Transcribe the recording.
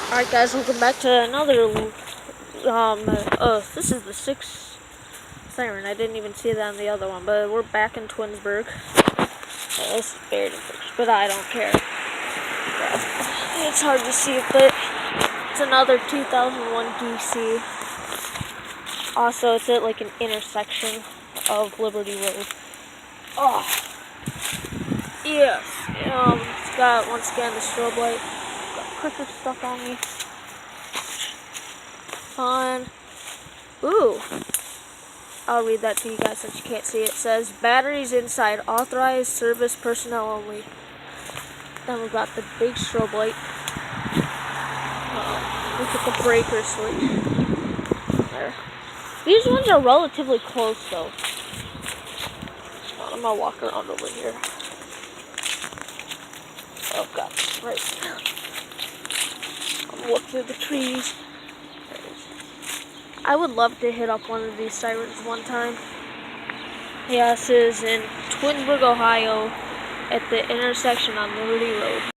Alright guys, welcome back to another, this is the 6th Siren. I didn't even see that on the other one, but we're back in Twinsburg. This is buried in pictures, but I don't care. It's hard to see, but it's another 2001 DC. Also, it's at like an intersection of Liberty Road. Oh, yes. It's got, once again, the strobe light. Cricket stuff on me. Fun. Ooh. I'll read that to you guys since you can't see it. It says, batteries inside, authorized service personnel only. Then we've got the big strobe light. Look at the breaker switch. There. These ones are relatively close though. I'm gonna walk around over here. Oh god, right. Look through the trees. I would love to hit up one of these sirens one time. Yeah, this is in Twinsburg, Ohio, at the intersection on Liberty Road.